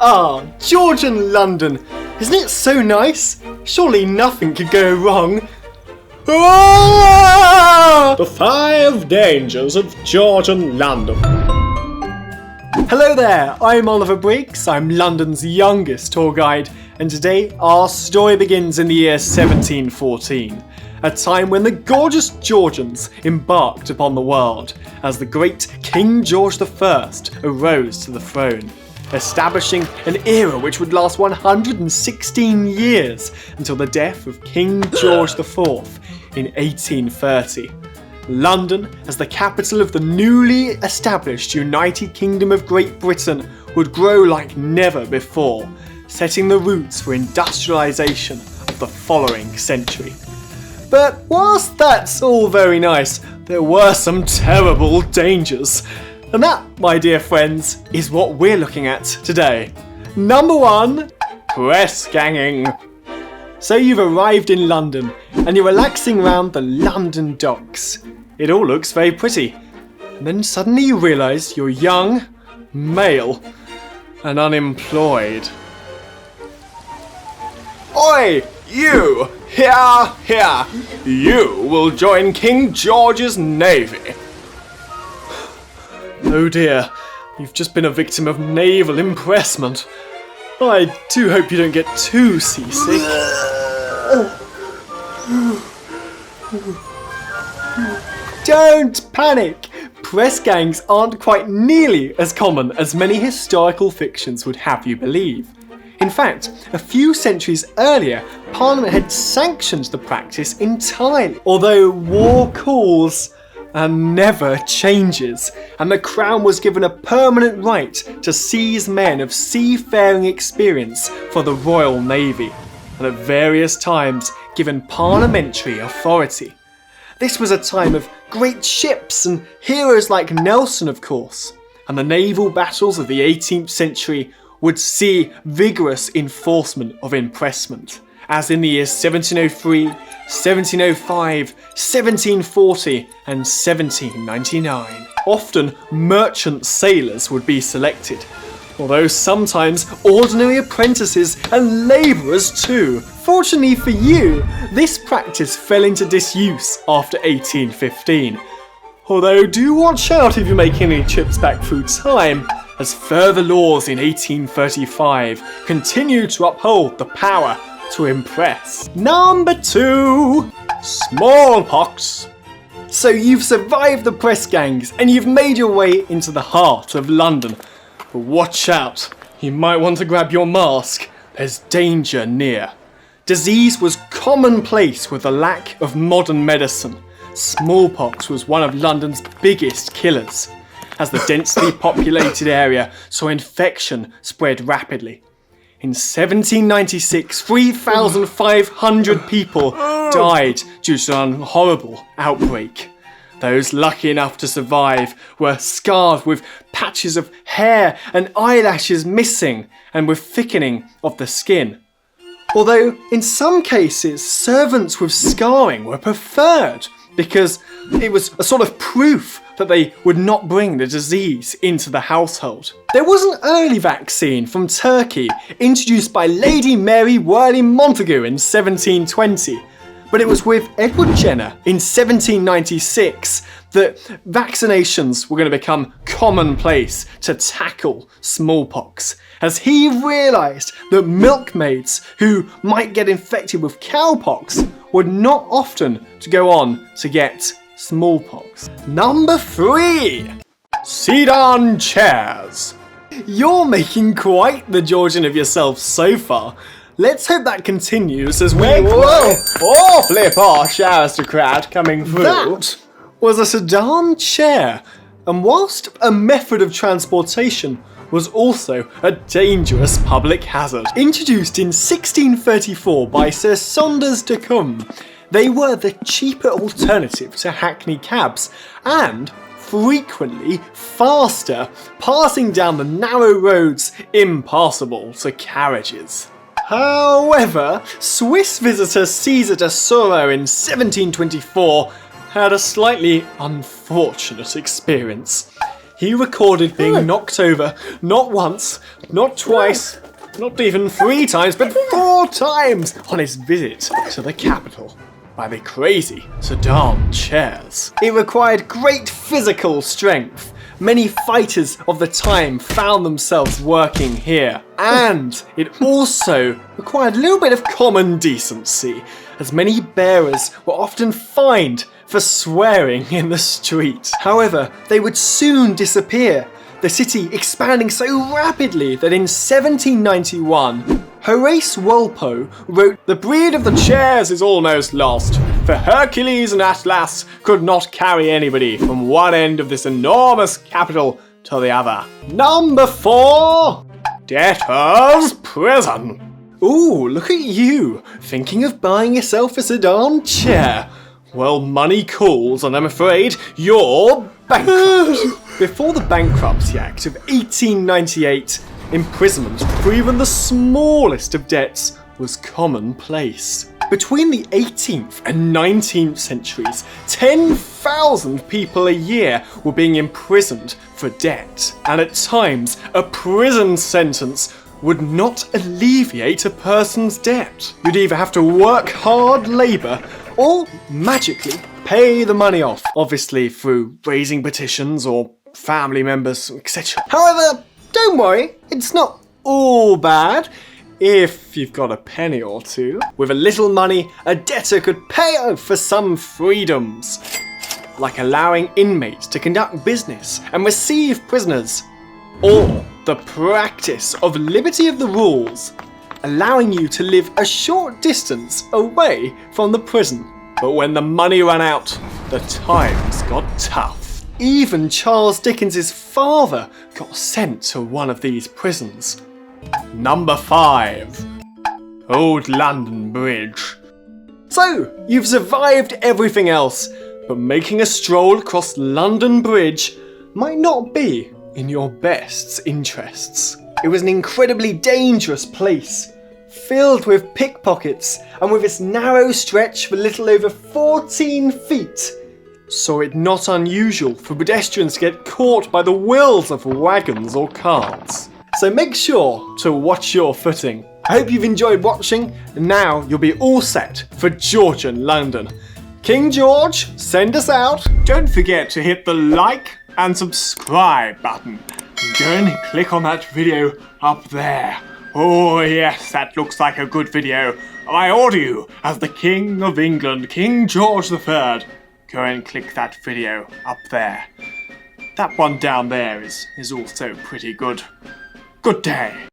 Ah, Georgian London. Isn't it so nice? Surely nothing could go wrong. Ah! The 5 Dangers of Georgian London. Hello there, I'm Oliver Briggs, I'm London's youngest tour guide, and today our story begins in the year 1714, a time when the gorgeous Georgians embarked upon the world as the great King George I arose to the throne, establishing an era which would last 116 years until the death of King George IV in 1830. London, as the capital of the newly established United Kingdom of Great Britain, would grow like never before, setting the roots for industrialisation of the following century. But whilst that's all very nice, there were some terrible dangers. And that, my dear friends, is what we're looking at today. Number 1, press ganging. So you've arrived in London, and you're relaxing around the London docks. It all looks very pretty. And then suddenly you realise you're young, male, and unemployed. Oi, you! Here! You will join King George's navy. Oh dear, you've just been a victim of naval impressment. I do hope you don't get too seasick. Don't panic! Press gangs aren't quite nearly as common as many historical fictions would have you believe. In fact, a few centuries earlier, Parliament had sanctioned the practice entirely, although war calls and never changes, and the Crown was given a permanent right to seize men of seafaring experience for the Royal Navy, and at various times given parliamentary authority. This was a time of great ships and heroes like Nelson, of course, and the naval battles of the 18th century would see vigorous enforcement of impressment, as in the years 1703, 1705, 1740 and 1799. Often merchant sailors would be selected, although sometimes ordinary apprentices and labourers too. Fortunately for you, this practice fell into disuse after 1815. Although do watch out if you make any trips back through time, as further laws in 1835 continue to uphold the power to impress. Number 2, Smallpox. So you've survived the press gangs and you've made your way into the heart of London. But watch out, you might want to grab your mask, there's danger near. Disease was commonplace with the lack of modern medicine. Smallpox was one of London's biggest killers, as the densely populated area saw infection spread rapidly. In 1796, 3,500 people died due to an horrible outbreak. Those lucky enough to survive were scarred with patches of hair and eyelashes missing and with thickening of the skin. Although in some cases, servants with scarring were preferred because it was a sort of proof that they would not bring the disease into the household. There was an early vaccine from Turkey introduced by Lady Mary Worley Montagu in 1720, but it was with Edward Jenner in 1796 that vaccinations were going to become commonplace to tackle smallpox, as he realised that milkmaids who might get infected with cowpox were not often to go on to get smallpox. Number 3, Sedan Chairs. You're making quite the Georgian of yourself so far. Let's hope that continues as we... Awfully posh aristocrat coming through. That was a sedan chair, and whilst a method of transportation, was also a dangerous public hazard. Introduced in 1634 by Sir Saunders de Combe, they were the cheaper alternative to hackney cabs, and frequently faster, passing down the narrow roads impassable to carriages. However, Swiss visitor César de Sauroy in 1724 had a slightly unfortunate experience. He recorded being knocked over not once, not twice, not even 3 times, but 4 times on his visit to the capital by the crazy Sedan Chairs. It required great physical strength. Many fighters of the time found themselves working here, and it also required a little bit of common decency, as many bearers were often fined for swearing in the street. However, they would soon disappear, the city expanding so rapidly that in 1791, 𝗁cie𝗶𝗶 wrote, "The breed of the chairs is almost lost, for Hercules and Atlas could not carry anybody from one end of this enormous capital to the other." Number 4, Debtors Prison. Ooh, look at you, thinking of buying yourself a sedan chair. Well, money calls, and I'm afraid you're bankrupt. Before the Bankruptcy Act of 1898, imprisonment for even the smallest of debts was commonplace. Between the 18th and 19th centuries, 10,000 people a year were being imprisoned for debt, and at times a prison sentence would not alleviate a person's debt. You'd either have to work hard labour or magically pay the money off, obviously through raising petitions or family members, etc. However, don't worry, it's not all bad. If you've got a penny or two, with a little money, a debtor could pay off for some freedoms, like allowing inmates to conduct business and receive prisoners, or the practice of liberty of the rules, allowing you to live a short distance away from the prison. But when the money ran out, the times got tough. Even Charles Dickens's father got sent to one of these prisons. Number 5, Old London Bridge. So, you've survived everything else, but making a stroll across London Bridge might not be in your best interests. It was an incredibly dangerous place, filled with pickpockets, and with its narrow stretch for little over 14 feet, saw it not unusual for pedestrians to get caught by the wheels of wagons or carts. So make sure to watch your footing. I hope you've enjoyed watching, and now you'll be all set for Georgian London. King George, send us out. Don't forget to hit the like and subscribe button. And go and click on that video up there. Oh yes, that looks like a good video. I order you as the King of England, King George III. Go and click that video up there. That one down there is also pretty good. Good day.